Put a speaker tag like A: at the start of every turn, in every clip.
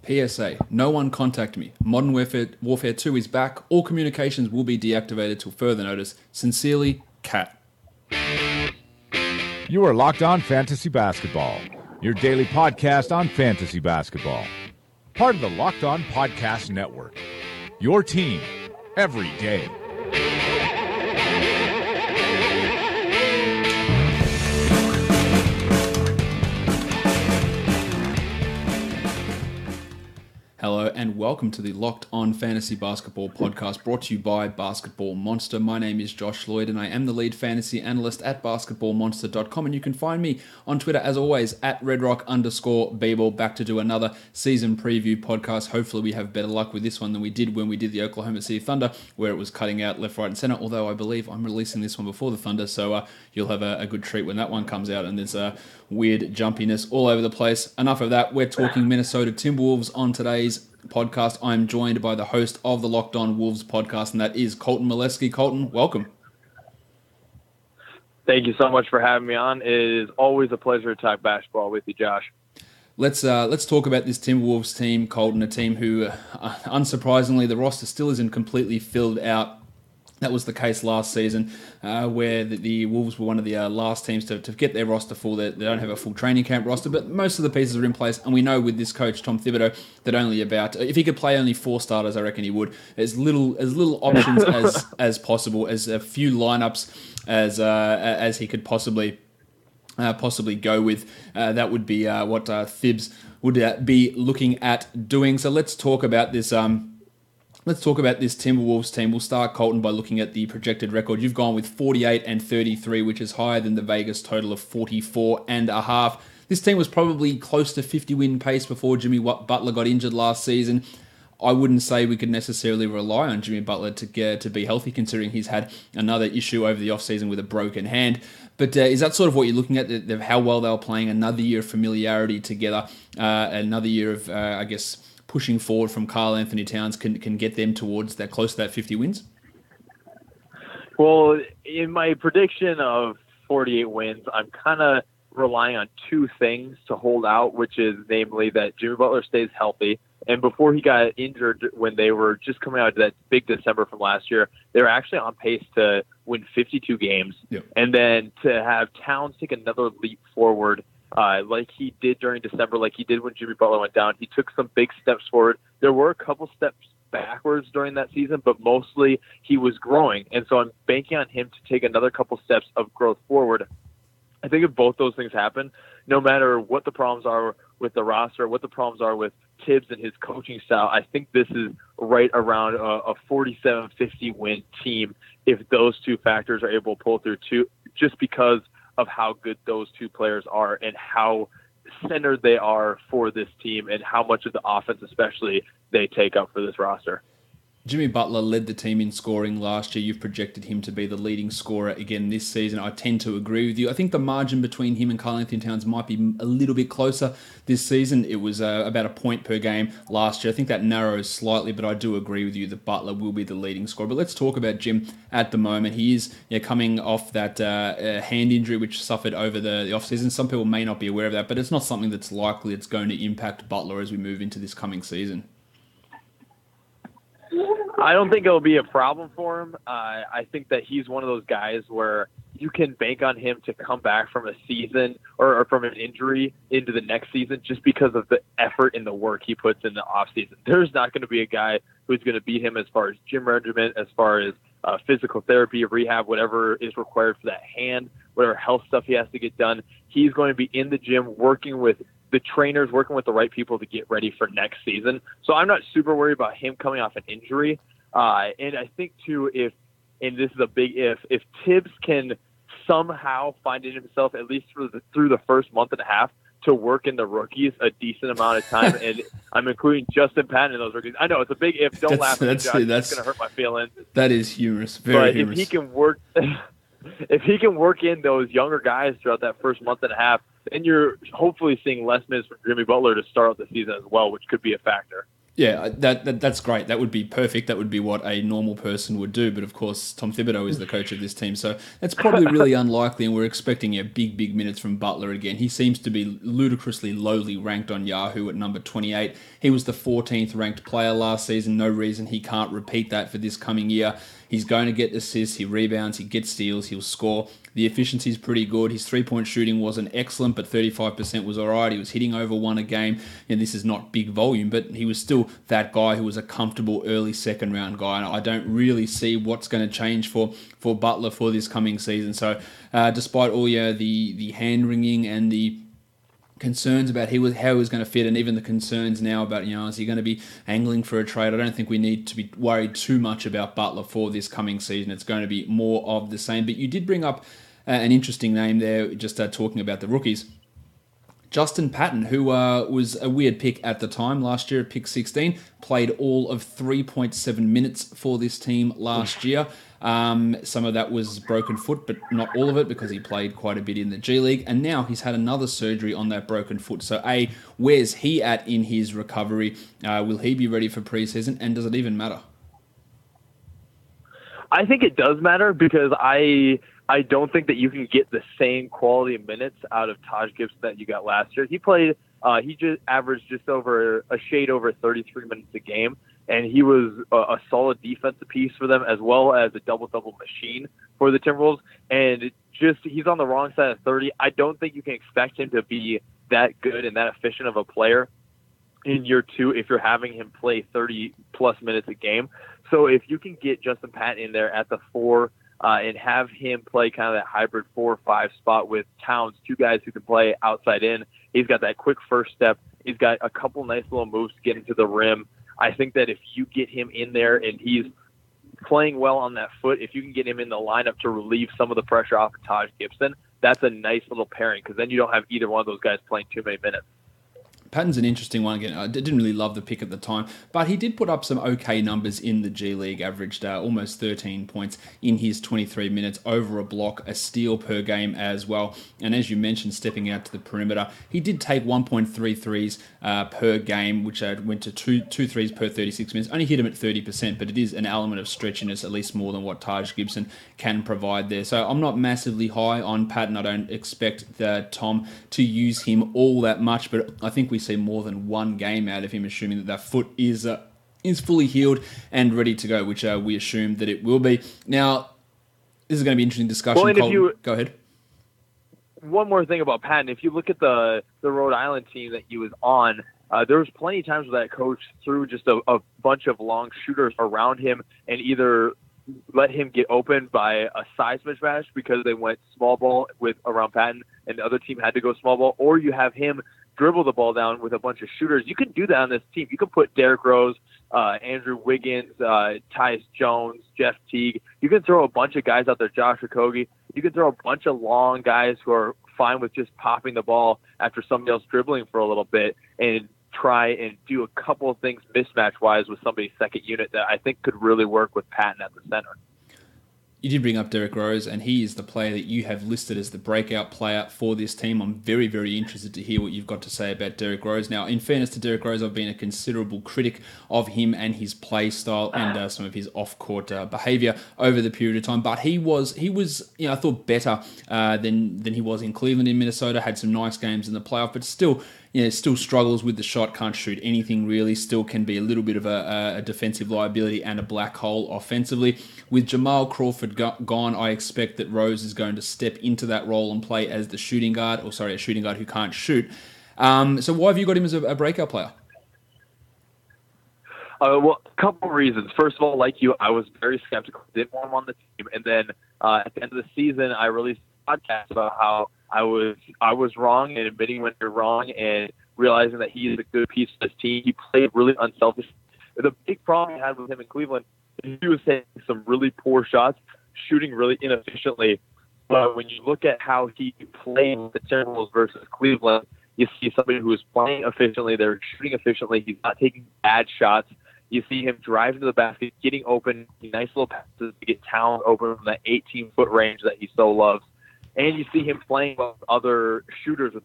A: PSA, no one contact me. Modern Warfare 2 is back. All communications will be deactivated till further notice. Sincerely, Cat.
B: You are Locked On Fantasy Basketball, your daily podcast on fantasy basketball. Part of the Locked On Podcast Network, your team every day.
A: Hello and welcome to the Locked On Fantasy Basketball podcast brought to you by Basketball Monster. My name is Josh Lloyd and I am the lead fantasy analyst at basketballmonster.com, and you can find me on Twitter as always at redrock_bball. Back to do another season preview podcast. Hopefully we have better luck with this one than we did when we did the Oklahoma City Thunder, where it was cutting out left, right and center, although I believe I'm releasing this one before the Thunder, so you'll have a good treat when that one comes out and there's weird jumpiness all over the place. Enough of that. We're talking Minnesota Timberwolves on today's podcast. I'm joined by the host of the Locked On Wolves podcast, and that is Colton Molesky. Colton, welcome.
C: Thank you so much for having me on. It is always a pleasure to talk basketball with you, Josh.
A: Let's talk about this Timberwolves team, Colton, a team who, unsurprisingly, the roster still isn't completely filled out. That was the case last season, where the Wolves were one of the last teams to get their roster full. They don't have a full training camp roster, but most of the pieces are in place. And we know with this coach, Tom Thibodeau, that if he could play only 4 starters, I reckon he would. As little options as possible, as a few lineups as he could possibly go with. That would be what Thibs would be looking at doing. So let's talk about this. Let's talk about this Timberwolves team. We'll start, Colton, by looking at the projected record. You've gone with 48 and 33, which is higher than the Vegas total of 44.5. This team was probably close to 50-win pace before Jimmy Butler got injured last season. I wouldn't say we could necessarily rely on Jimmy Butler to be healthy, considering he's had another issue over the offseason with a broken hand. But is that sort of what you're looking at, how well they were playing, another year of familiarity together, another year of, pushing forward from Karl-Anthony Towns can get them towards that, close to that 50 wins?
C: Well, in my prediction of 48 wins, I'm kind of relying on 2 things to hold out, which is namely that Jimmy Butler stays healthy. And before he got injured, when they were just coming out of that big December from last year, they were actually on pace to win 52 games. Yep. And then to have Towns take another leap forward, like he did during December, like he did when Jimmy Butler went down. He took some big steps forward. There were a couple steps backwards during that season, but mostly he was growing. And so I'm banking on him to take another couple steps of growth forward. I think if both those things happen, no matter what the problems are with the roster, what the problems are with Tibbs and his coaching style, I think this is right around a 47-50 win team if those 2 factors are able to pull through too, just because of how good those 2 players are and how centered they are for this team and how much of the offense especially they take up for this roster.
A: Jimmy Butler led the team in scoring last year. You've projected him to be the leading scorer again this season. I tend to agree with you. I think the margin between him and Karl-Anthony Towns might be a little bit closer this season. It was about a point per game last year. I think that narrows slightly, but I do agree with you that Butler will be the leading scorer. But let's talk about Jim at the moment. He is coming off that hand injury which suffered over the offseason. Some people may not be aware of that, but it's not something that's likely it's going to impact Butler as we move into this coming season.
C: I don't think it'll be a problem for him. I think that he's one of those guys where you can bank on him to come back from a season or from an injury into the next season just because of the effort and the work he puts in the offseason. There's not going to be a guy who's going to beat him as far as gym regimen, as far as physical therapy, rehab, whatever is required for that hand, whatever health stuff he has to get done. He's going to be in the gym working with the trainers, working with the right people to get ready for next season. So I'm not super worried about him coming off an injury. And I think, too, and this is a big if Tibbs can somehow find it himself, at least through the first month and a half, to work in the rookies a decent amount of time, and I'm including Justin Patton in those rookies. I know it's a big if. Don't laugh at me, Josh. That's going to hurt my feelings.
A: That is humorous. Very humorous.
C: If he can work, if he can work in those younger guys throughout that first month and a half, then you're hopefully seeing less minutes from Jimmy Butler to start out the season as well, which could be a factor.
A: Yeah, that's great. That would be perfect. That would be what a normal person would do. But of course, Tom Thibodeau is the coach of this team, so that's probably really unlikely. And we're expecting big minutes from Butler again. He seems to be ludicrously lowly ranked on Yahoo at number 28. He was the 14th ranked player last season. No reason he can't repeat that for this coming year. He's going to get assists, he rebounds, he gets steals, he'll score. The efficiency is pretty good. His three-point shooting wasn't excellent, but 35% was all right. He was hitting over one a game. And this is not big volume, but he was still that guy who was a comfortable early second-round guy. And I don't really see what's going to change for Butler for this coming season. So despite all the hand-wringing and the concerns about how he was going to fit, and even the concerns now about, is he going to be angling for a trade? I don't think we need to be worried too much about Butler for this coming season. It's going to be more of the same. But you did bring up an interesting name there, just talking about the rookies. Justin Patton, who was a weird pick at the time last year, pick 16, played all of 3.7 minutes for this team last year. Some of that was broken foot, but not all of it, because he played quite a bit in the G League. And now he's had another surgery on that broken foot. So where's he at in his recovery? Will he be ready for preseason? And does it even matter?
C: I think it does matter, because I don't think that you can get the same quality of minutes out of Taj Gibson that you got last year. He played, he just averaged just over a shade over 33 minutes a game, and he was a solid defensive piece for them, as well as a double-double machine for the Timberwolves. And he's on the wrong side of 30. I don't think you can expect him to be that good and that efficient of a player in year two if you're having him play 30-plus minutes a game. So if you can get Justin Patton in there at the 4, and have him play kind of that hybrid 4 or 5 spot with Towns, two guys who can play outside in. He's got that quick first step. He's got a couple nice little moves to get into the rim. I think that if you get him in there and he's playing well on that foot, if you can get him in the lineup to relieve some of the pressure off of Taj Gibson, that's a nice little pairing, because then you don't have either one of those guys playing too many minutes.
A: Patton's an interesting one. Again, I didn't really love the pick at the time, but he did put up some okay numbers in the G League, averaged almost 13 points in his 23 minutes, over a block, a steal per game as well. And as you mentioned, stepping out to the perimeter, he did take 1.3 threes per game, which went to two threes per 36 minutes. Only hit him at 30%, but it is an element of stretchiness, at least more than what Taj Gibson can provide there. So I'm not massively high on Patton. I don't expect Tom to use him all that much, but I think we see more than one game out of him, assuming that foot is fully healed and ready to go, which we assume that it will be. Now, this is going to be an interesting discussion.
C: Well,
A: go ahead.
C: One more thing about Patton. If you look at the Rhode Island team that he was on, there was plenty of times where that coach threw just a bunch of long shooters around him and either let him get open by a size mismatch because they went small ball around Patton and the other team had to go small ball, or you have him dribble the ball down with a bunch of shooters. You can do that on this team. You can put Derrick Rose, Andrew Wiggins, Tyus Jones, Jeff Teague. You can throw a bunch of guys out there, Josh Okogie. You can throw a bunch of long guys who are fine with just popping the ball after somebody else dribbling for a little bit and try and do a couple of things mismatch-wise with somebody's second unit that I think could really work with Patton at the center.
A: You did bring up Derrick Rose, and he is the player that you have listed as the breakout player for this team. I'm very, very interested to hear what you've got to say about Derrick Rose. Now, in fairness to Derrick Rose, I've been a considerable critic of him and his play style and some of his off-court behavior over the period of time. But he was, I thought better than he was in Cleveland, in Minnesota. Had some nice games in the playoff, but still struggles with the shot, can't shoot anything really, still can be a little bit of a defensive liability and a black hole offensively. With Jamal Crawford gone, I expect that Rose is going to step into that role and play as the shooting guard, a shooting guard who can't shoot. So why have you got him as a breakout player?
C: Well, a couple of reasons. First of all, like you, I was very skeptical, didn't want him on the team. And then at the end of the season, I released a podcast about how I was wrong and admitting when you're wrong and realizing that he is a good piece of this team. He played really unselfish. The big problem I had with him in Cleveland is he was taking some really poor shots, shooting really inefficiently. But when you look at how he played with the Timberwolves versus Cleveland, you see somebody who is playing efficiently, they're shooting efficiently, he's not taking bad shots. You see him driving to the basket, getting open, nice little passes to get Towns open from that 18-foot range that he so loves. And you see him playing with other shooters with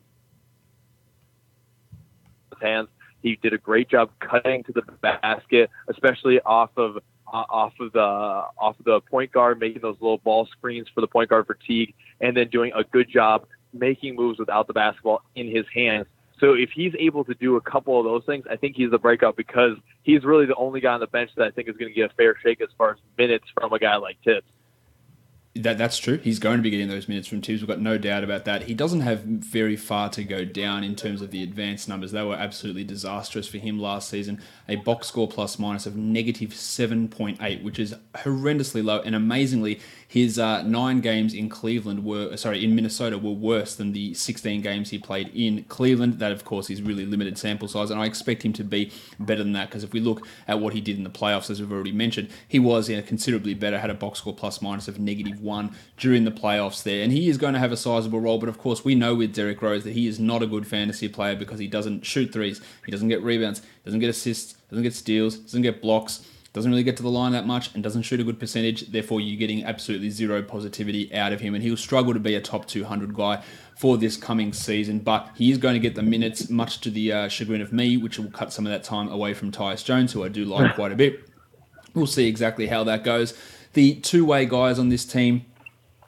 C: his hands. He did a great job cutting to the basket, especially off of the point guard, making those little ball screens for the point guard for Teague, and then doing a good job making moves without the basketball in his hands. So if he's able to do a couple of those things, I think he's the breakout, because he's really the only guy on the bench that I think is going to get a fair shake as far as minutes from a guy like Tibbs.
A: That's true. He's going to be getting those minutes from Tibbs. We've got no doubt about that. He doesn't have very far to go down in terms of the advanced numbers. They were absolutely disastrous for him last season. A box score plus minus of negative 7.8, which is horrendously low. And amazingly, his 9 games in Minnesota were worse than the 16 games he played in Cleveland. That, of course, is really limited sample size, and I expect him to be better than that, because if we look at what he did in the playoffs, as we've already mentioned, he was considerably better, had a box score plus minus of negative 1 during the playoffs there, and he is going to have a sizable role. But of course, we know with Derrick Rose that he is not a good fantasy player, because he doesn't shoot threes, he doesn't get rebounds, doesn't get assists, doesn't get steals, doesn't get blocks, doesn't really get to the line that much, and doesn't shoot a good percentage. Therefore, you're getting absolutely zero positivity out of him, and he'll struggle to be a top 200 guy for this coming season. But he is going to get the minutes, much to the chagrin of me, which will cut some of that time away from Tyus Jones, who I do like quite a bit. We'll see exactly how that goes. The two-way guys on this team,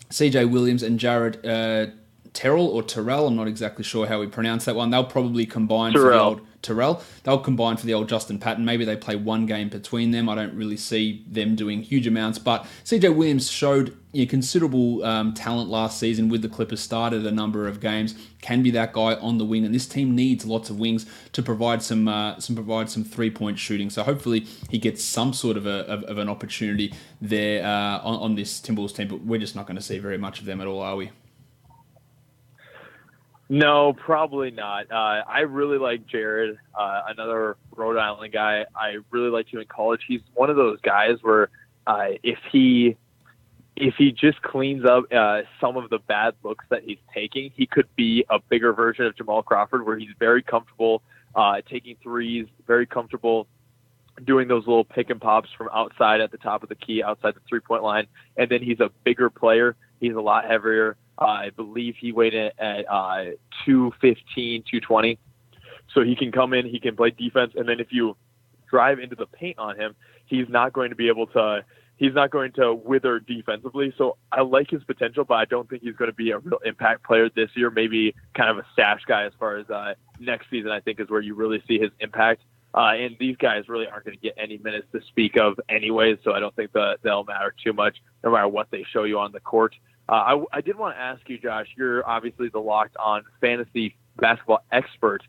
A: CJ Williams and Jared Terrell, I'm not exactly sure how we pronounce that one. They'll probably combine for the old Terrell. They'll combine for the old Justin Patton. Maybe they play one game between them. I don't really see them doing huge amounts, but CJ Williams showed considerable talent last season with the Clippers, started a number of games, can be that guy on the wing, and this team needs lots of wings to provide some 3-point shooting. So hopefully he gets some sort of an opportunity there on this Timberwolves team, but we're just not going to see very much of them at all, are we?
C: No, probably not. I really like Jared, another Rhode Island guy. I really liked him in college. He's one of those guys where if he just cleans up some of the bad looks that he's taking, he could be a bigger version of Jamal Crawford, where he's very comfortable taking threes, very comfortable doing those little pick and pops from outside at the top of the key, outside the 3-point line. And then he's a bigger player. He's a lot heavier. I believe he weighed in at 215, 220. So he can come in, he can play defense, and then if you drive into the paint on him, he's not going to wither defensively. So I like his potential, but I don't think he's going to be a real impact player this year. Maybe kind of a stash guy as far as next season, I think, is where you really see his impact. And these guys really aren't going to get any minutes to speak of anyways, so I don't think that they'll matter too much no matter what they show you on the court. I did want to ask you, Josh, you're obviously the Locked On fantasy basketball expert.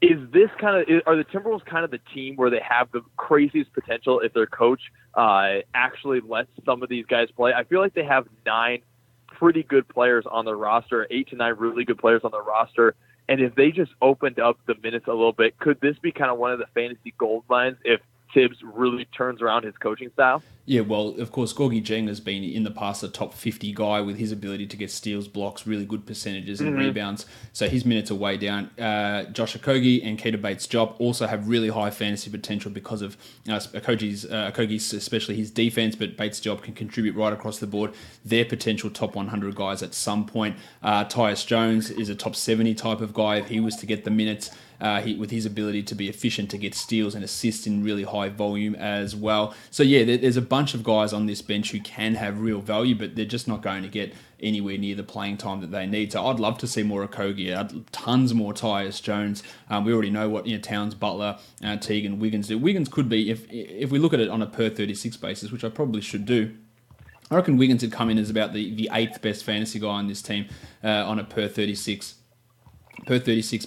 C: Are the Timberwolves kind of the team where they have the craziest potential if their coach actually lets some of these guys play? I feel like they have 9 pretty good players on their roster, 8 to 9 really good players on their roster. And if they just opened up the minutes a little bit, could this be kind of one of the fantasy gold mines if Tibbs really turns around his coaching style?
A: Yeah, well, of course, Gorgie Jeng has been in the past a top 50 guy with his ability to get steals, blocks, really good percentages and rebounds. So his minutes are way down. Josh Okogie and Keita Bates-Diop also have really high fantasy potential because of Okogie's, especially his defense, but Bates-Diop can contribute right across the board. They're potential top 100 guys at some point. Tyus Jones is a top 70 type of guy if he was to get the minutes. With his ability to be efficient, to get steals and assists in really high volume as well. So yeah, there's a bunch of guys on this bench who can have real value, but they're just not going to get anywhere near the playing time that they need. So I'd love to see more Okogie, tons more Tyus Jones. We already know what Towns, Butler, Teague and Wiggins do. Wiggins could be, if we look at it on a per 36 basis, which I probably should do, I reckon Wiggins would come in as about the 8th best fantasy guy on this team on a per 36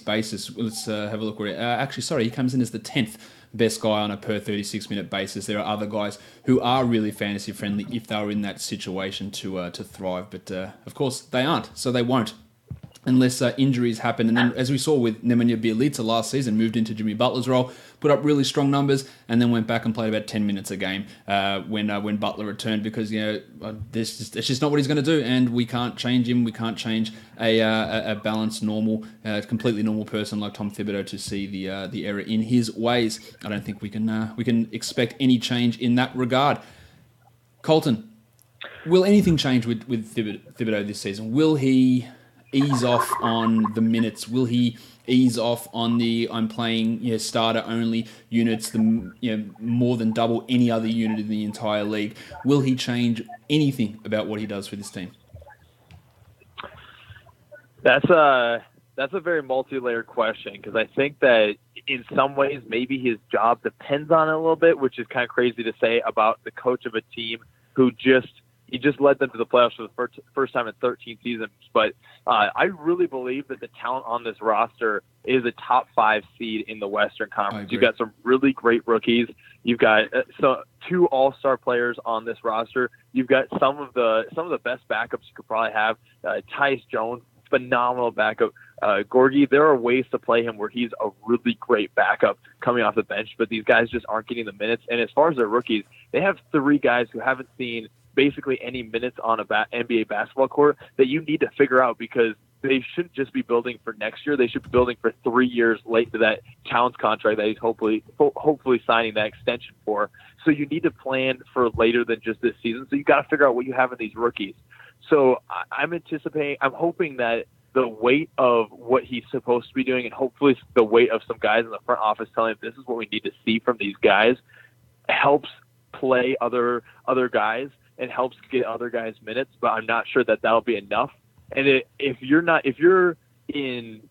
A: basis. Let's have a look. He comes in as the 10th best guy on a per 36-minute basis. There are other guys who are really fantasy friendly if they were in that situation to thrive, but of course they aren't, so they won't unless injuries happen. And then, as we saw with Nemanja Bjelica last season, moved into Jimmy Butler's role, put up really strong numbers, and then went back and played about 10 minutes a game when Butler returned, because it's just not what he's going to do, and we can't change him. We can't change a balanced, normal, completely normal person like Tom Thibodeau to see the error in his ways. I don't think we can expect any change in that regard. Colton, will anything change with Thibodeau this season? Will he ease off on the minutes? Will he ease off on the I'm playing starter only units, the more than double any other unit in the entire league. Will he change anything about what he does for this team?
C: That's a very multi-layered question, because I think that in some ways maybe his job depends on it a little bit, which is kind of crazy to say about the coach of a team who just led them to the playoffs for the first time in 13 seasons. But I really believe that the talent on this roster is a top 5 seed in the Western Conference. You've got some really great rookies. You've got 2 all-star players on this roster. You've got some of the best backups you could probably have. Tyus Jones, phenomenal backup. Gorgie, there are ways to play him where he's a really great backup coming off the bench, but these guys just aren't getting the minutes. And as far as their rookies, they have 3 guys who haven't seen basically any minutes on a NBA basketball court that you need to figure out, because they shouldn't just be building for next year. They should be building for 3 years late to that Towns contract that he's hopefully signing that extension for. So you need to plan for later than just this season. So you got to figure out what you have in these rookies. So I'm hoping that the weight of what he's supposed to be doing, and hopefully the weight of some guys in the front office telling him this is what we need to see from these guys, helps play other guys and helps get other guys minutes. But I'm not sure that that'll be enough. And if you're in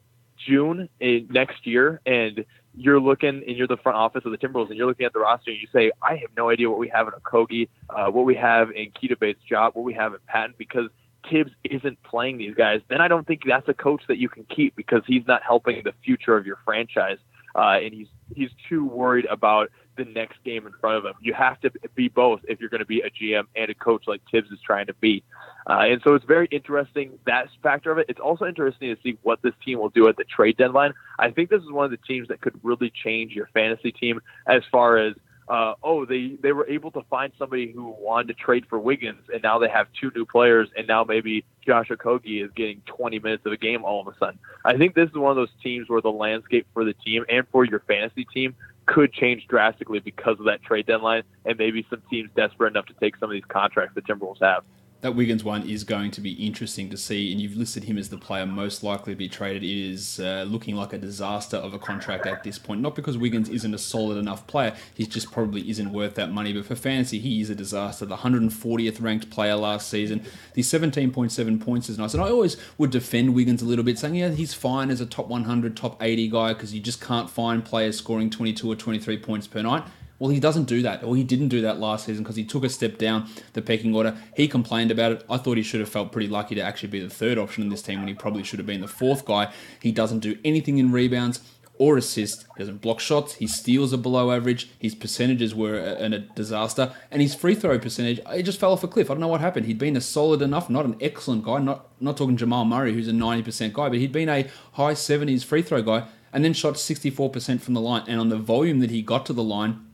C: June next year and you're the front office of the Timberwolves and you're looking at the roster and you say, I have no idea what we have in Okogie, what we have in Keita Bates-Job, what we have in Patton, because Tibbs isn't playing these guys, then I don't think that's a coach that you can keep, because he's not helping the future of your franchise. And he's too worried about the next game in front of him. You have to be both if you're going to be a GM and a coach like Tibbs is trying to be. And so it's very interesting, that factor of it. It's also interesting to see what this team will do at the trade deadline. I think this is one of the teams that could really change your fantasy team, as far as they were able to find somebody who wanted to trade for Wiggins, and now they have 2 new players, and now maybe Josh Okogie is getting 20 minutes of a game all of a sudden. I think this is one of those teams where the landscape for the team and for your fantasy team could change drastically because of that trade deadline, and maybe some teams desperate enough to take some of these contracts the Timberwolves have.
A: That Wiggins one is going to be interesting to see, and you've listed him as the player most likely to be traded. It is looking like a disaster of a contract at this point. Not because Wiggins isn't a solid enough player, he just probably isn't worth that money, but for fantasy, he is a disaster. The 140th ranked player last season, the 17.7 points is nice, and I always would defend Wiggins a little bit, saying, yeah, he's fine as a top 100, top 80 guy, because you just can't find players scoring 22 or 23 points per night. Well, he doesn't do that, or he didn't do that last season because he took a step down the pecking order. He complained about it. I thought he should have felt pretty lucky to actually be the 3rd option in this team when he probably should have been the 4th guy. He doesn't do anything in rebounds or assists. He doesn't block shots. His steals are below average. His percentages were a disaster. And his free throw percentage, it just fell off a cliff. I don't know what happened. He'd been a solid enough, not an excellent guy, not talking Jamal Murray, who's a 90% guy, but he'd been a high 70s free throw guy and then shot 64% from the line. And on the volume that he got to the line,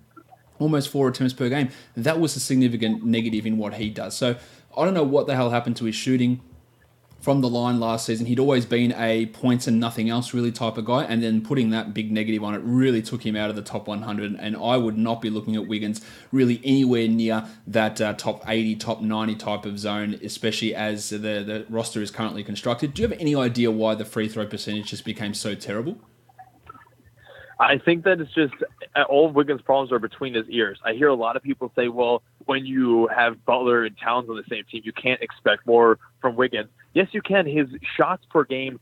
A: almost 4 attempts per game, that was a significant negative in what he does. So I don't know what the hell happened to his shooting from the line last season. He'd always been a points and nothing else really type of guy, and then putting that big negative on it really took him out of the top 100, and I would not be looking at Wiggins really anywhere near that top 80, top 90 type of zone, especially as the roster is currently constructed. Do you have any idea why the free throw percentage just became so terrible?
C: I think that it's just all of Wiggins' problems are between his ears. I hear a lot of people say, well, when you have Butler and Towns on the same team, you can't expect more from Wiggins. Yes, you can. His shots per game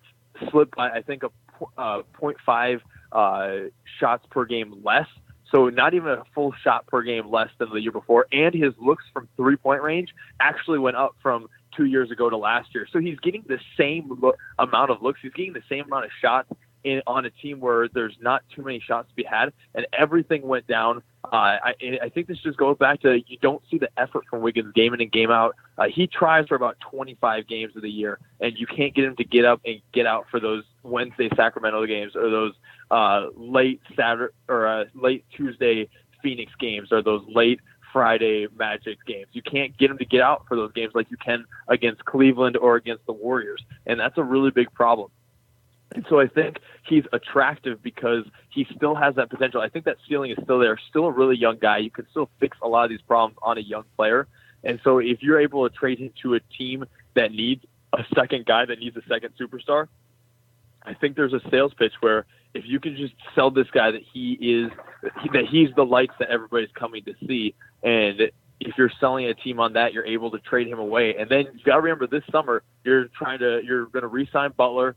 C: slipped by, I think, a 0.5 shots per game less. So not even a full shot per game less than the year before. And his looks from 3-point range actually went up from 2 years ago to last year. So he's getting the same amount of looks. He's getting the same amount of shots on a team where there's not too many shots to be had, and everything went down. I think this just goes back to you don't see the effort from Wiggins game in and game out. He tries for about 25 games of the year, and you can't get him to get up and get out for those Wednesday Sacramento games or those late Saturday or late Tuesday Phoenix games or those late Friday Magic games. You can't get him to get out for those games like you can against Cleveland or against the Warriors, and that's a really big problem. And so I think he's attractive because he still has that potential. I think that ceiling is still there. Still a really young guy. You can still fix a lot of these problems on a young player. And so if you're able to trade him to a team that needs a second guy, that needs a second superstar, I think there's a sales pitch where if you can just sell this guy that he's the lights that everybody's coming to see, and if you're selling a team on that, you're able to trade him away. And then you got to remember this summer, you're going to re-sign Butler.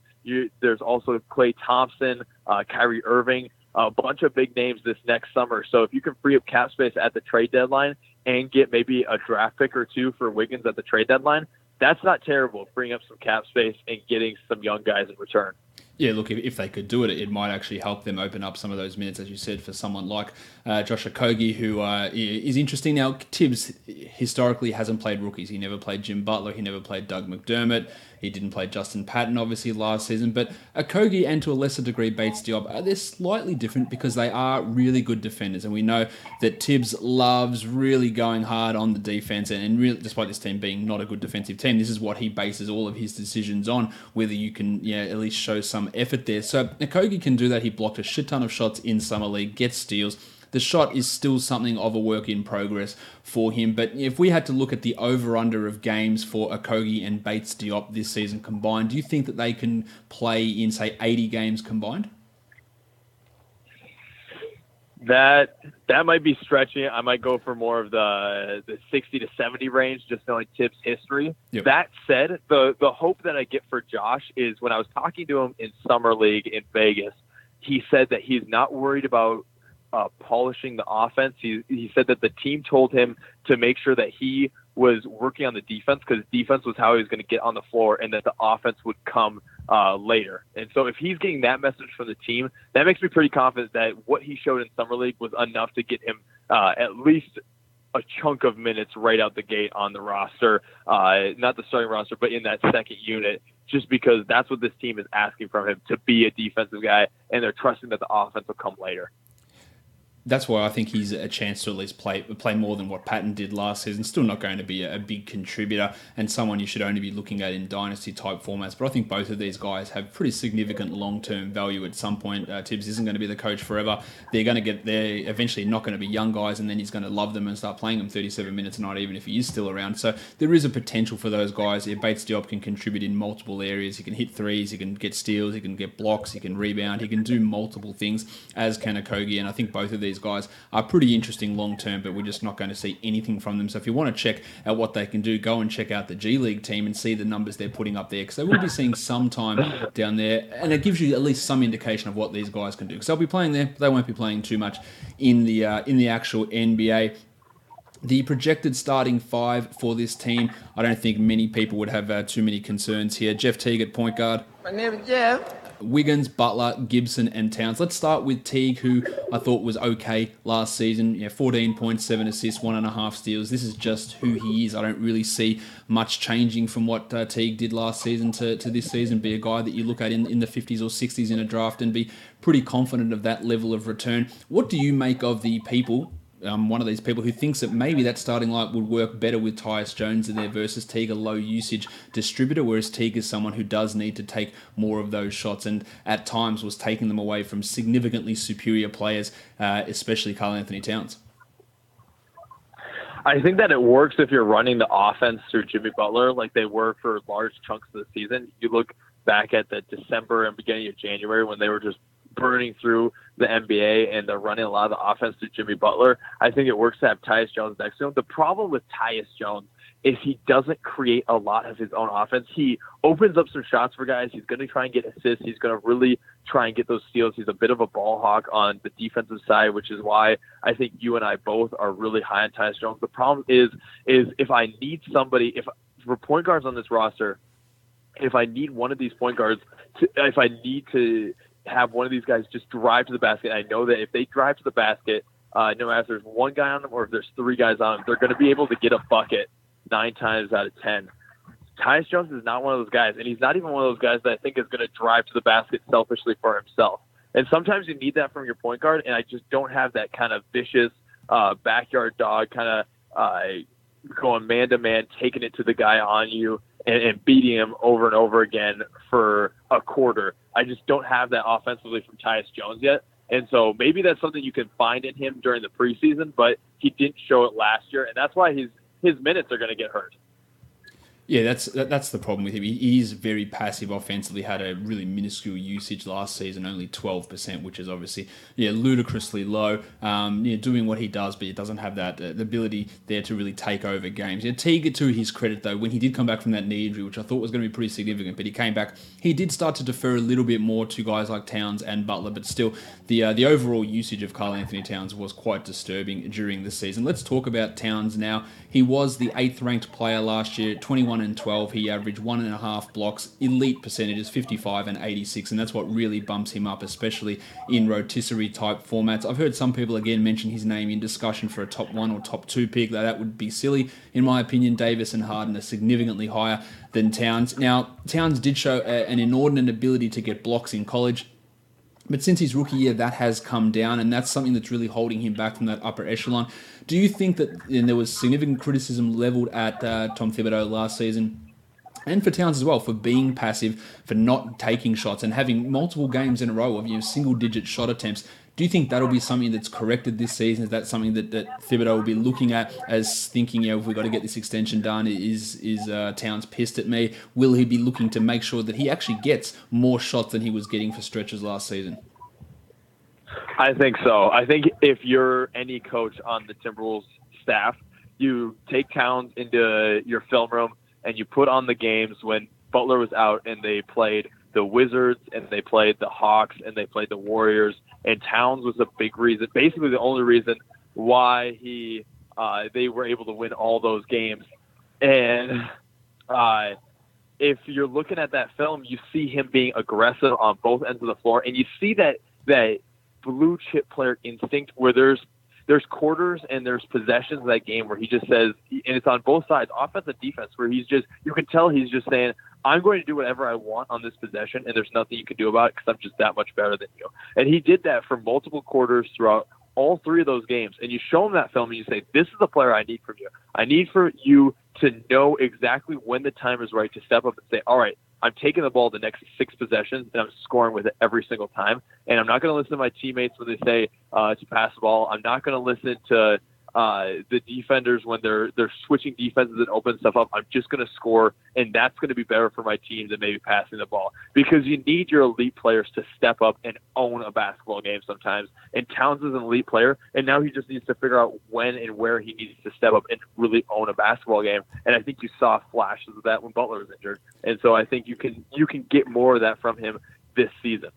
C: There's also Klay Thompson, Kyrie Irving, a bunch of big names this next summer. So if you can free up cap space at the trade deadline and get maybe a draft pick or two for Wiggins at the trade deadline, that's not terrible, freeing up some cap space and getting some young guys in return.
A: Yeah, look, if they could do it, it might actually help them open up some of those minutes, as you said, for someone like Josh Okogie, who is interesting. Now, Tibbs historically hasn't played rookies. He never played Jim Butler. He never played Doug McDermott. He didn't play Justin Patton, obviously, last season. But Okogie and, to a lesser degree, Bates Diop, they're slightly different because they are really good defenders. And we know that Tibbs loves really going hard on the defense. And really, despite this team being not a good defensive team, this is what he bases all of his decisions on, whether you can at least show some effort there. So Okogie can do that. He blocked a shit ton of shots in Summer League, gets steals. The shot is still something of a work in progress for him. But if we had to look at the over-under of games for Okogie and Bates Diop this season combined, do you think that they can play in, say, 80 games combined?
C: That might be stretching. I might go for more of the 60 to 70 range, just knowing Tibbs' history.
A: Yep.
C: That said, the hope that I get for Josh is when I was talking to him in Summer League in Vegas, he said that he's not worried about polishing the offense. He said that the team told him to make sure that he was working on the defense because defense was how he was going to get on the floor and that the offense would come later. And so if he's getting that message from the team, that makes me pretty confident that what he showed in Summer League was enough to get him at least a chunk of minutes right out the gate on the roster, not the starting roster, but in that second unit, just because that's what this team is asking from him, to be a defensive guy, and they're trusting that the offense will come later.
A: That's why I think he's a chance to at least play more than what Patton did last season. Still not going to be a big contributor and someone you should only be looking at in dynasty-type formats. But I think both of these guys have pretty significant long-term value at some point. Tibbs isn't going to be the coach forever. They're eventually not going to be young guys, and then he's going to love them and start playing them 37 minutes a night, even if he is still around. So there is a potential for those guys. Bates Diop can contribute in multiple areas. He can hit threes, he can get steals, he can get blocks, he can rebound, he can do multiple things, as can Okogie. And I think both of these guys are pretty interesting long term, but we're just not going to see anything from them. So if you want to check out what they can do, go and check out the G League team and see the numbers they're putting up there, because they will be seeing some time down there, and it gives you at least some indication of what these guys can do, because they'll be playing there, but they won't be playing too much in the actual NBA. The projected starting five for this team, I don't think many people would have too many concerns here. Jeff Teague at point guard.
D: My name is Jeff.
A: Wiggins, Butler, Gibson, and Towns. Let's start with Teague, who I thought was okay last season. 14 points, 7 assists, 1.5 steals. This is just who he is. I don't really see much changing from what Teague did last season to this season. Be a guy that you look at in the 50s or 60s in a draft and be pretty confident of that level of return. What do you make of the people, one of these people who thinks that maybe that starting lineup would work better with Tyus Jones in there versus Teague, a low-usage distributor, whereas Teague is someone who does need to take more of those shots and at times was taking them away from significantly superior players, especially Karl-Anthony Towns?
C: I think that it works if you're running the offense through Jimmy Butler like they were for large chunks of the season. You look back at the December and beginning of January when they were just burning through the NBA and they're running a lot of the offense to Jimmy Butler. I think it works to have Tyus Jones next to him. The problem with Tyus Jones is he doesn't create a lot of his own offense. He opens up some shots for guys. He's going to try and get assists. He's going to really try and get those steals. He's a bit of a ball hawk on the defensive side, which is why I think you and I both are really high on Tyus Jones. The problem is if I need somebody, for point guards on this roster, if I need one of these point guards, if I need to have one of these guys just drive to the basket, I know that if they drive to the basket, no matter if there's one guy on them or if there's three guys on them, they're going to be able to get a bucket 9 times out of 10. Tyus Jones is not one of those guys, and he's not even one of those guys that I think is going to drive to the basket selfishly for himself. And sometimes you need that from your point guard, and I just don't have that kind of vicious backyard dog kind of going man-to-man, taking it to the guy on you and beating him over and over again for a quarter. I just don't have that offensively from Tyus Jones yet. And so maybe that's something you can find in him during the preseason, but he didn't show it last year, and that's why his minutes are going to get hurt.
A: Yeah, that's the problem with him. He is very passive offensively. Had a really minuscule usage last season, only 12%, which is obviously ludicrously low. Doing what he does, but he doesn't have that the ability there to really take over games. Teague, to his credit though, when he did come back from that knee injury, which I thought was going to be pretty significant, but he came back. He did start to defer a little bit more to guys like Towns and Butler, but still, the overall usage of Karl-Anthony Towns was quite disturbing during the season. Let's talk about Towns now. He was the 8th ranked player last year, 21 and 12. He averaged 1.5 blocks, elite percentages, 55 and 86, and that's what really bumps him up, especially in rotisserie type formats. I've heard some people again mention his name in discussion for a top 1 or top 2 pick. That would be silly. In my opinion, Davis and Harden are significantly higher than Towns. Now, Towns did show an inordinate ability to get blocks in college, but since his rookie year, that has come down, and that's something that's really holding him back from that upper echelon. Do you think that there was significant criticism leveled at Tom Thibodeau last season, and for Towns as well, for being passive, for not taking shots, and having multiple games in a row of single-digit shot attempts? Do you think that'll be something that's corrected this season? Is that something that Thibodeau will be looking at as thinking, if we've got to get this extension done, is Towns pissed at me? Will he be looking to make sure that he actually gets more shots than he was getting for stretches last season?
C: I think so. I think if you're any coach on the Timberwolves staff, you take Towns into your film room and you put on the games when Butler was out and they played the Wizards and they played the Hawks and they played the Warriors, and Towns was a big reason, basically the only reason why they were able to win all those games. And if you're looking at that film, you see him being aggressive on both ends of the floor, and you see that blue chip player instinct where there's quarters and there's possessions in that game where he just says, and it's on both sides, offense and defense, where you can tell he's just saying, I'm going to do whatever I want on this possession, and there's nothing you can do about it because I'm just that much better than you. And he did that for multiple quarters throughout all 3 of those games. And you show him that film and you say, this is the player I need from you. I need for you to know exactly when the time is right to step up and say, all right, I'm taking the ball the next 6 possessions, and I'm scoring with it every single time. And I'm not going to listen to my teammates when they say to pass the ball. I'm not going to listen to the defenders when they're switching defenses and open stuff up. I'm just going to score, and that's going to be better for my team than maybe passing the ball, because you need your elite players to step up and own a basketball game sometimes. And Towns is an elite player, and now he just needs to figure out when and where he needs to step up and really own a basketball game. And I think you saw flashes of that when Butler was injured. And so I think you can get more of that from him this season.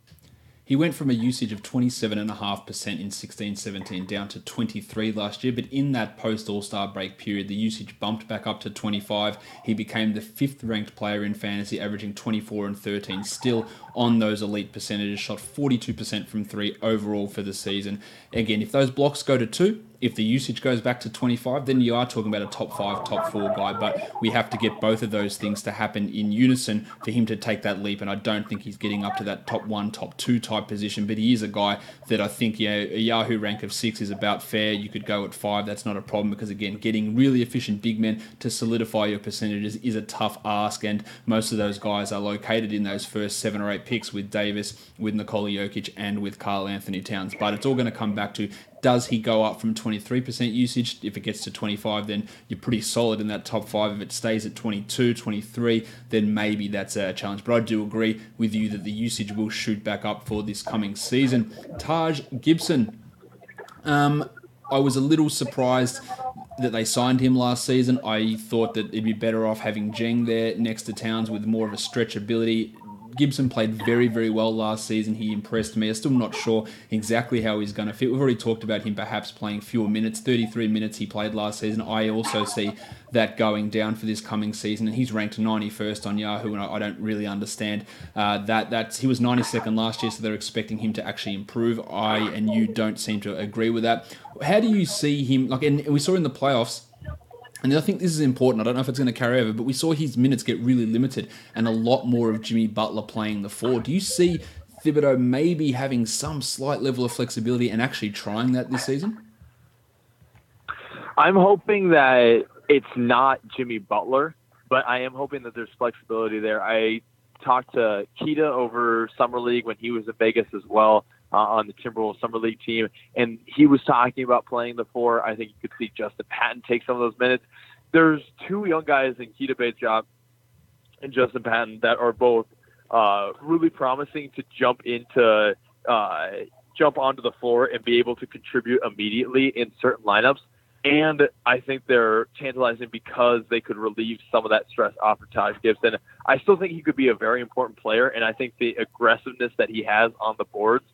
A: He went from a usage of 27.5% in 16-17 down to 23 last year, but in that post-All-Star break period, the usage bumped back up to 25. He became the 5th ranked player in fantasy, averaging 24 and 13, still on those elite percentages, shot 42% from 3 overall for the season. Again, if those blocks go to 2, if the usage goes back to 25, then you are talking about a top 5, top 4 guy, but we have to get both of those things to happen in unison for him to take that leap, and I don't think he's getting up to that top 1, top 2 type position, but he is a guy that I think a Yahoo rank of 6 is about fair. You could go at 5, that's not a problem, because again, getting really efficient big men to solidify your percentages is a tough ask, and most of those guys are located in those first 7 or 8 picks with Davis, with Nikola Jokic, and with Karl-Anthony Towns, but it's all going to come back to, does he go up from 23% usage? If it gets to 25, then you're pretty solid in that top 5. If it stays at 22, 23, then maybe that's a challenge. But I do agree with you that the usage will shoot back up for this coming season. Taj Gibson. I was a little surprised that they signed him last season. I thought that it'd be better off having Jeng there next to Towns with more of a stretch ability. Gibson played very, very well last season. He impressed me. I'm still not sure exactly how he's going to fit. We've already talked about him perhaps playing fewer minutes. 33 minutes he played last season. I also see that going down for this coming season, and he's ranked 91st on Yahoo, and I don't really understand that. He was 92nd last year, so they're expecting him to actually improve. I and you don't seem to agree with that. How do you see him? And we saw in the playoffs, and I think this is important. I don't know if it's going to carry over, but we saw his minutes get really limited and a lot more of Jimmy Butler playing the 4. Do you see Thibodeau maybe having some slight level of flexibility and actually trying that this season?
C: I'm hoping that it's not Jimmy Butler, but I am hoping that there's flexibility there. I talked to Keita over Summer League when he was in Vegas as well, on the Timberwolves Summer League team, and he was talking about playing the 4. I think you could see Justin Patton take some of those minutes. There's 2 young guys in Keita Bates' job and Justin Patton that are both really promising to jump onto the floor and be able to contribute immediately in certain lineups. And I think they're tantalizing because they could relieve some of that stress off of Taj Gibson. I still think he could be a very important player, and I think the aggressiveness that he has on the boards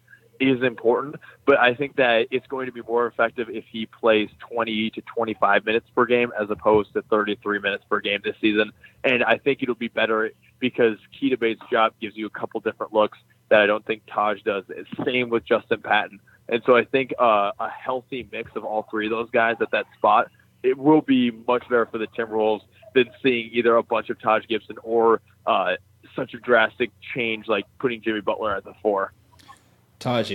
C: is important. But I think that it's going to be more effective if he plays 20 to 25 minutes per game as opposed to 33 minutes per game this season. And I think it'll be better because Keita Bates' job gives you a couple different looks that I don't think Taj does. Same with Justin Patton. And so I think a healthy mix of all three of those guys at that spot, it will be much better for the Timberwolves than seeing either a bunch of Taj Gibson or such a drastic change like putting Jimmy Butler at the 4.
A: Taj,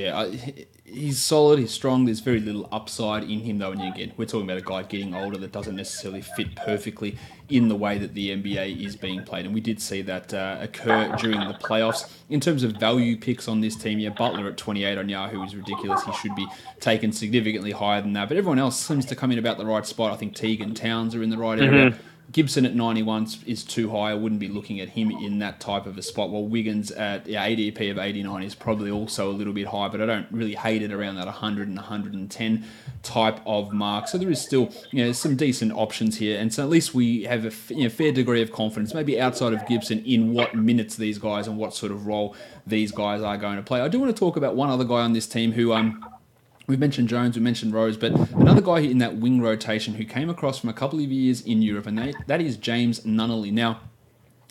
A: he's solid, he's strong. There's very little upside in him, though. And again, we're talking about a guy getting older that doesn't necessarily fit perfectly in the way that the NBA is being played. And we did see that occur during the playoffs. In terms of value picks on this team, Butler at 28 on Yahoo is ridiculous. He should be taken significantly higher than that. But everyone else seems to come in about the right spot. I think Teague and Towns are in the right area. Gibson at 91 is too high. I wouldn't be looking at him in that type of a spot. While Wiggins at ADP of 89 is probably also a little bit high, but I don't really hate it around that 100 and 110 type of mark. So there is still some decent options here, and so at least we have a fair degree of confidence, maybe outside of Gibson, in what minutes these guys and what sort of role these guys are going to play. I do want to talk about one other guy on this team who we've mentioned Jones, we mentioned Rose, but another guy in that wing rotation who came across from a couple of years in Europe, and that is James Nunnally. Now,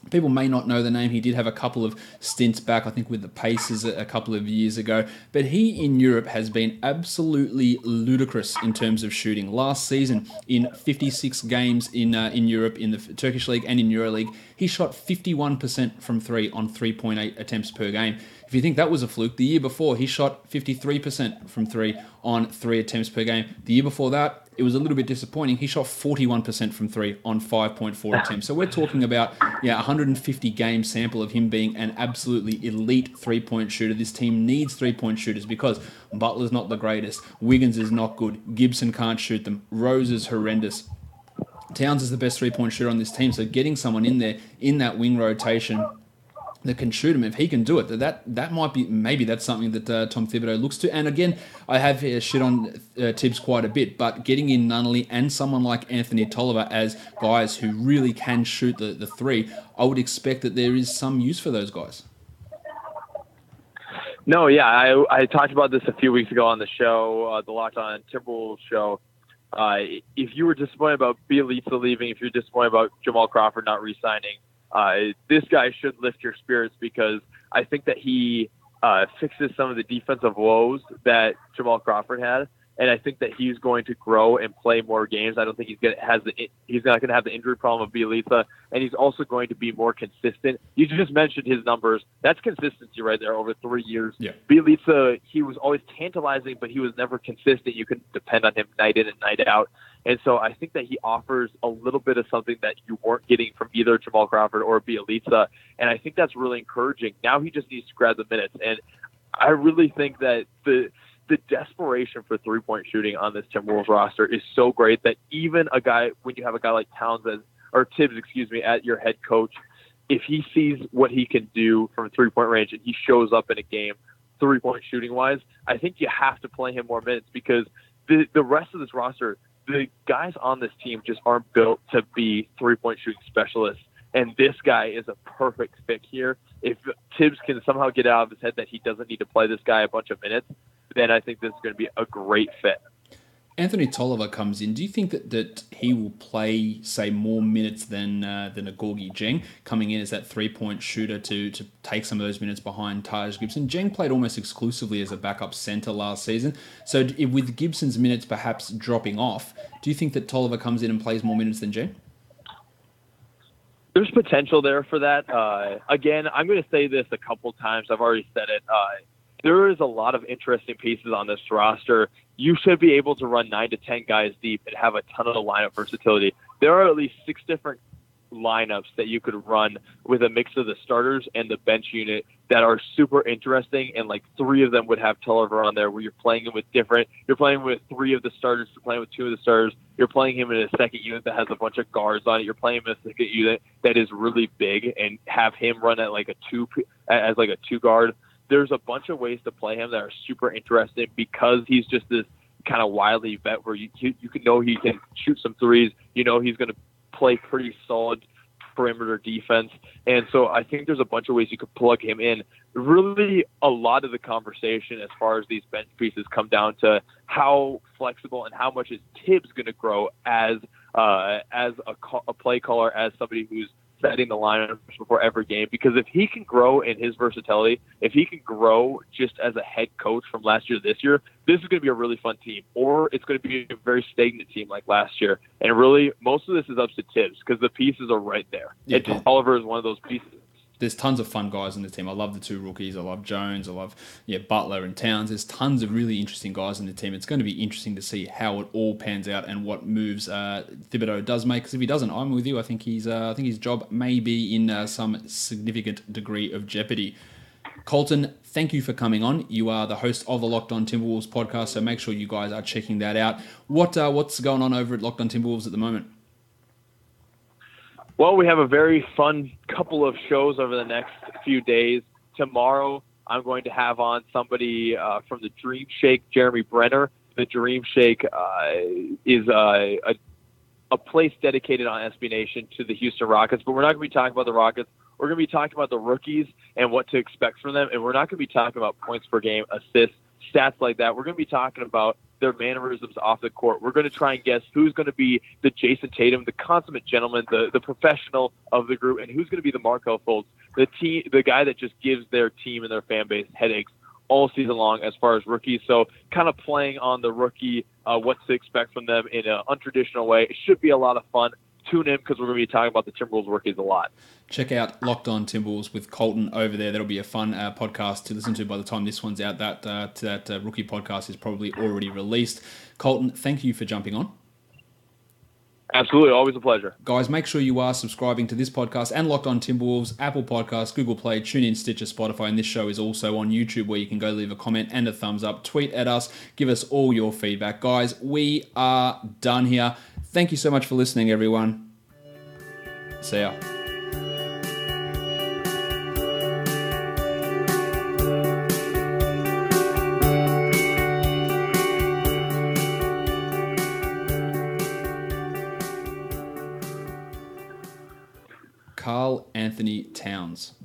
A: people may not know the name. He did have a couple of stints back, I think, with the Pacers a couple of years ago. But he in Europe has been absolutely ludicrous in terms of shooting. Last season, in 56 games in Europe, in the Turkish League and in EuroLeague, he shot 51% from three on 3.8 attempts per game. If you think that was a fluke, the year before, he shot 53% from three on 3 attempts per game. The year before that, it was a little bit disappointing. He shot 41% from three on 5.4 attempts. So we're talking about 150 game sample of him being an absolutely elite three-point shooter. This team needs three-point shooters because Butler's not the greatest. Wiggins is not good. Gibson can't shoot them. Rose is horrendous. Towns is the best three-point shooter on this team. So getting someone in there in that wing rotation that can shoot him, if he can do it, that might be, maybe that's something that Tom Thibodeau looks to. And again, I have shit on Tibbs quite a bit, but getting in Nunnally and someone like Anthony Tolliver as guys who really can shoot the three, I would expect that there is some use for those guys.
C: No, yeah, I talked about this a few weeks ago on the show, the Locked On Timberwolves show. If you were disappointed about Bielitsa leaving, if you're disappointed about Jamal Crawford not re-signing, this guy should lift your spirits because I think that he fixes some of the defensive woes that Jamal Crawford had, and I think that he's going to grow and play more games. I don't think he's not going to have the injury problem of Bielitsa, and he's also going to be more consistent. You just mentioned his numbers. That's consistency right there over 3 years.
A: Yeah.
C: Bielitsa, he was always tantalizing, but he was never consistent. You couldn't depend on him night in and night out. And so I think that he offers a little bit of something that you weren't getting from either Jamal Crawford or Bielitsa, and I think that's really encouraging. Now he just needs to grab the minutes, and I really think that the desperation for three-point shooting on this Timberwolves roster is so great that even when you have a guy like Tibbs, at your head coach, if he sees what he can do from three-point range and he shows up in a game three-point shooting-wise, I think you have to play him more minutes because the rest of this roster, the guys on this team just aren't built to be three-point shooting specialists. And this guy is a perfect fit here. If Tibbs can somehow get out of his head that he doesn't need to play this guy a bunch of minutes, then I think this is going to be a great fit.
A: Anthony Tolliver comes in. Do you think that he will play, say, more minutes than a Gorgie Dieng coming in as that three-point shooter to take some of those minutes behind Taj Gibson? Dieng played almost exclusively as a backup center last season. So with Gibson's minutes perhaps dropping off, do you think that Tolliver comes in and plays more minutes than Dieng?
C: There's potential there for that. Again, I'm going to say this a couple times. I've already said it. There is a lot of interesting pieces on this roster. You should be able to run 9 to 10 guys deep and have a ton of lineup versatility. There are at least 6 different lineups that you could run with a mix of the starters and the bench unit that are super interesting, and like 3 of them would have Tolliver on there, where you're playing him with 3 of the starters, you're playing with 2 of the starters, you're playing him in a second unit that has a bunch of guards on it, you're playing him in a second unit that is really big, and have him run at like a 2 guard. There's a bunch of ways to play him that are super interesting because he's just this kind of wily vet where you can know he can shoot some threes, he's going to play pretty solid perimeter defense. And so I think there's a bunch of ways you could plug him in. Really, a lot of the conversation as far as these bench pieces come down to how flexible and how much is Tibbs going to grow as a play caller, as somebody who's setting the lineup before every game. Because if he can grow in his versatility, if he can grow just as a head coach from last year to this year, this is going to be a really fun team. Or it's going to be a very stagnant team like last year. And really, most of this is up to Tibbs because the pieces are right there. Yeah, and Tolliver is one of those pieces.
A: There's tons of fun guys in the team. I love the 2 rookies. I love Jones. I love Butler and Towns. There's tons of really interesting guys in the team. It's going to be interesting to see how it all pans out and what moves Thibodeau does make. Because if he doesn't, I'm with you. I think his job may be in some significant degree of jeopardy. Colton, thank you for coming on. You are the host of the Locked On Timberwolves podcast, so make sure you guys are checking that out. What's going on over at Locked On Timberwolves at the moment?
C: Well, we have a very fun couple of shows over the next few days. Tomorrow, I'm going to have on somebody from the Dream Shake, Jeremy Brenner. The Dream Shake is a place dedicated on SB Nation to the Houston Rockets, but we're not going to be talking about the Rockets. We're going to be talking about the rookies and what to expect from them, and we're not going to be talking about points per game, assists, stats like that. We're going to be talking about their mannerisms off the court. We're going to try and guess who's going to be the Jason Tatum, the consummate gentleman, the professional of the group, and who's going to be the Markelle Fultz, the guy that just gives their team and their fan base headaches all season long as far as rookies. So kind of playing on the rookie, what to expect from them in an untraditional way. It should be a lot of fun. Tune in because we're going to be talking about the Timberwolves rookies a lot.
A: Check out Locked On Timberwolves with Colton over there. That'll be a fun podcast to listen to by the time this one's out. That rookie podcast is probably already released. Colton, thank you for jumping on.
C: Absolutely. Always a pleasure.
A: Guys, make sure you are subscribing to this podcast and Locked On Timberwolves, Apple Podcasts, Google Play, TuneIn, Stitcher, Spotify, and this show is also on YouTube where you can go leave a comment and a thumbs up. Tweet at us. Give us all your feedback. Guys, we are done here. Thank you so much for listening, everyone. See ya. Karl-Anthony Towns.